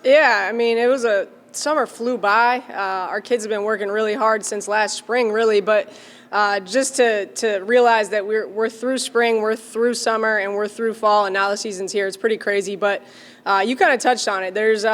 Yeah, I mean, summer flew by. Our kids have been working really hard since last spring, really, but just to realize that we're through spring, we're through summer, and we're through fall, and now the season's here. It's pretty crazy, but you kind of touched on it. There's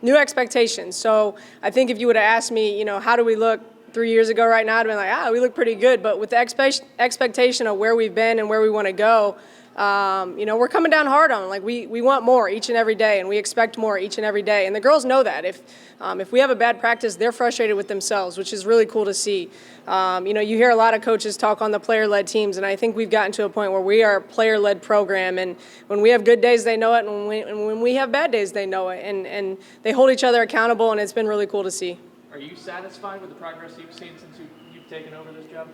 new expectations. So I think if you would have asked me, how do we look 3 years ago right now, I'd have been like, we look pretty good. But with the expectation of where we've been and where we want to go, we're coming down hard on them. Like we want more each and every day, and we expect more each and every day. And the girls know that. If we have a bad practice, they're frustrated with themselves, which is really cool to see. You hear a lot of coaches talk on the player-led teams, and I think we've gotten to a point where we are a player-led program. And when we have good days, they know it, and when we have bad days, they know it. And they hold each other accountable, and it's been really cool to see. Are you satisfied with the progress you've seen since you've taken over this job?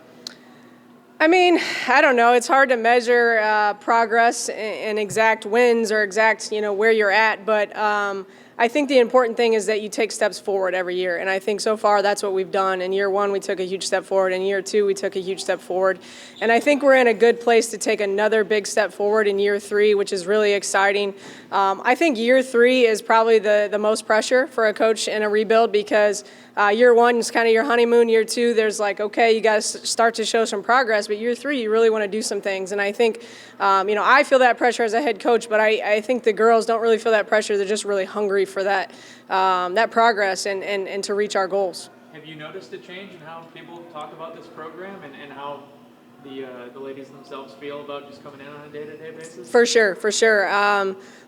I mean, I don't know. It's hard to measure progress and exact wins or exact, where you're at. But I think the important thing is that you take steps forward every year. And I think so far that's what we've done. In year one, we took a huge step forward. In year two, we took a huge step forward. And I think we're in a good place to take another big step forward in year three, which is really exciting. I think year three is probably the most pressure for a coach in a rebuild because year one is kind of your honeymoon. Year two, there's like, okay, you got to start to show some progress. But year three, you really want to do some things. And I think, I feel that pressure as a head coach, but I think the girls don't really feel that pressure. They're just really hungry for that progress and to reach our goals. Have you noticed a change in how people talk about this program and how the ladies themselves feel about just coming in on a day-to-day basis? For sure.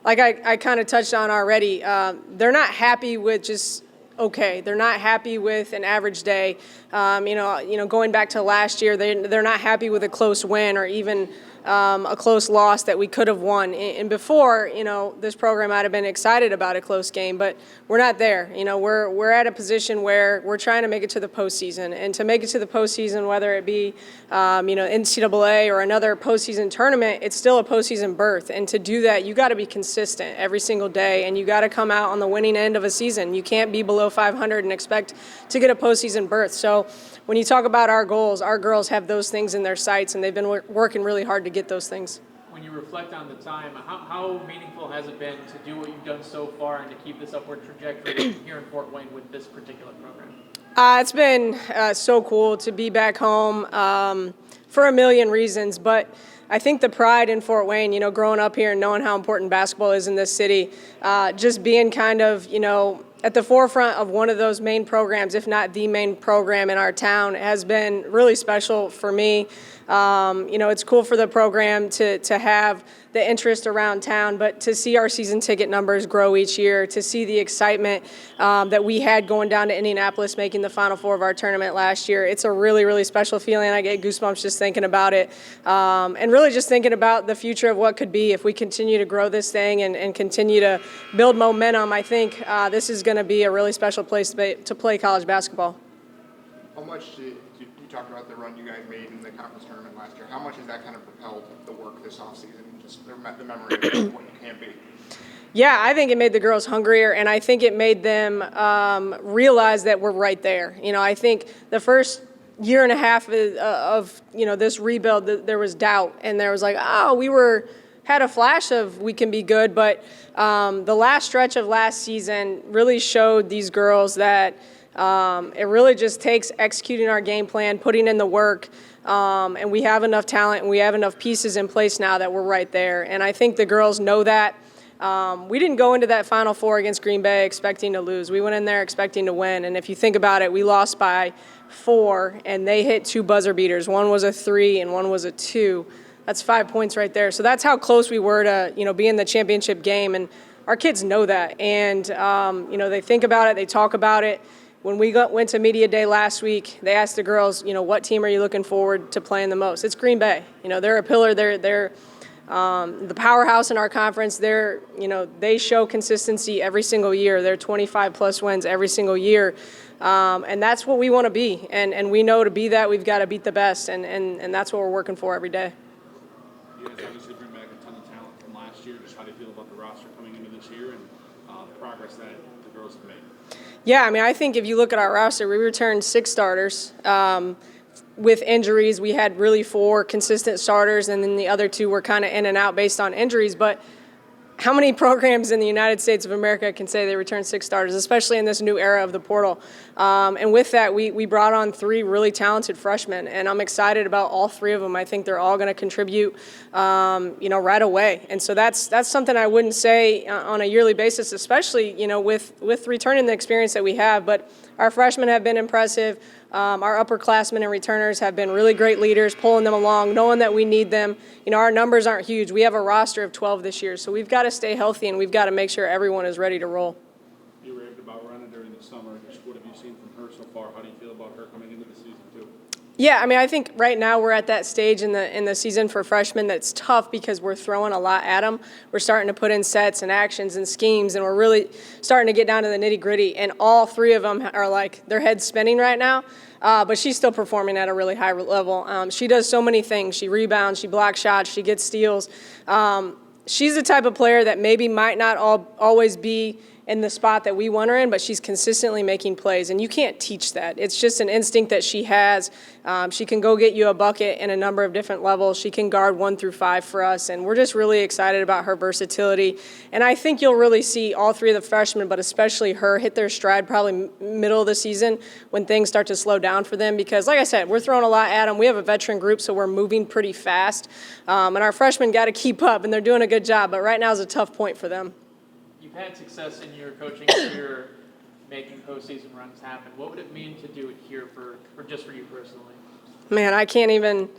Like I kind of touched on already, they're not happy with just okay. They're not happy with an average day. Going back to last year, they're not happy with a close win or even a close loss that we could have won. And before, this program might have been excited about a close game, but we're not there. We're at a position where we're trying to make it to the postseason, and to make it to the postseason, whether it be NCAA or another postseason tournament, it's still a postseason berth. And to do that, you got to be consistent every single day, and you got to come out on the winning end of a season. You can't be below 500 and expect to get a postseason berth. So when you talk about our goals, our girls have those things in their sights, and they've been working really hard to get those things. When you reflect on the time, how meaningful has it been to do what you've done so far and to keep this upward trajectory here in Fort Wayne with this particular program? It's been so cool to be back home for a million reasons, but I think the pride in Fort Wayne, growing up here and knowing how important basketball is in this city, just being kind of, at the forefront of one of those main programs, if not the main program in our town, has been really special for me. It's cool for the program to have the interest around town, but to see our season ticket numbers grow each year, to see the excitement that we had going down to Indianapolis, making the Final Four of our tournament last year, it's a really, really special feeling. I get goosebumps just thinking about it, and really just thinking about the future of what could be if we continue to grow this thing and continue to build momentum. I think this is going to be a really special place to play college basketball. How much you talked about the run you guys made in the conference tournament last year? How much has that kind of propelled the work this offseason, just the memory of what you can be? Yeah, I think it made the girls hungrier, and I think it made them realize that we're right there. I think the first year and a half of this rebuild, there was doubt, and there was like, had a flash of we can be good, but the last stretch of last season really showed these girls that it really just takes executing our game plan, putting in the work, and we have enough talent and we have enough pieces in place now that we're right there. And I think the girls know that. We didn't go into that Final Four against Green Bay expecting to lose. We went in there expecting to win. And if you think about it, we lost by 4, and they hit 2 buzzer beaters. One was a 3 and one was a 2. That's 5 points right there. So that's how close we were to, be in the championship game. And our kids know that. And, they think about it. They talk about it. When we went to media day last week, they asked the girls, what team are you looking forward to playing the most? It's Green Bay. They're a pillar. They're the powerhouse in our conference. They show consistency every single year. They're 25-plus wins every single year. And that's what we want to be. And we know to be that, we've got to beat the best. And that's what we're working for every day. You guys obviously bring back a ton of talent from last year. Just how do you feel about the roster coming into this year and the progress that the girls have made? Yeah, I think if you look at our roster, we returned 6 starters. With injuries, we had really 4 consistent starters, and then the other 2 were kind of in and out based on injuries. But how many programs in the United States of America can say they return 6 starters, especially in this new era of the portal? And with that, we brought on 3 really talented freshmen, and I'm excited about all 3 of them. I think they're all going to contribute, right away. And so that's something I wouldn't say on a yearly basis, especially, with returning the experience that we have. But our freshmen have been impressive. Our upperclassmen and returners have been really great leaders, pulling them along, knowing that we need them. Our numbers aren't huge. We have a roster of 12 this year, so we've got to stay healthy and we've got to make sure everyone is ready to roll. You raved about running during the summer. Just what have you seen from her so far? How do you feel about her coming into the season too? Yeah, I think right now we're at that stage in the season for freshmen that's tough because we're throwing a lot at them. We're starting to put in sets and actions and schemes, and we're really starting to get down to the nitty-gritty. And all 3 of them are like their heads spinning right now. But she's still performing at a really high level. She does so many things. She rebounds, she blocks shots, she gets steals. She's the type of player that maybe might not always be in the spot that we want her in, but she's consistently making plays, and you can't teach that. It's just an instinct that she has. She can go get you a bucket in a number of different levels. She can guard 1 through 5 for us, and we're just really excited about her versatility. And I think you'll really see all 3 of the freshmen, but especially her, hit their stride probably middle of the season when things start to slow down for them because, like I said, we're throwing a lot at them. We have a veteran group, so we're moving pretty fast, and our freshmen got to keep up, and they're doing a good job, but right now is a tough point for them. You've had success in your coaching career making postseason runs happen. What would it mean to do it here for just for you personally? Man, I can't even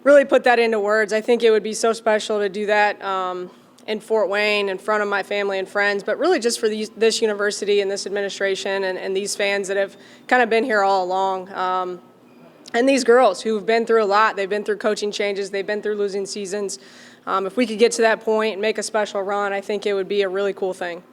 really put that into words. I think it would be so special to do that in Fort Wayne in front of my family and friends, but really just for this university and this administration and these fans that have kind of been here all along. And these girls who've been through a lot. They've been through coaching changes. They've been through losing seasons. If we could get to that point and make a special run, I think it would be a really cool thing.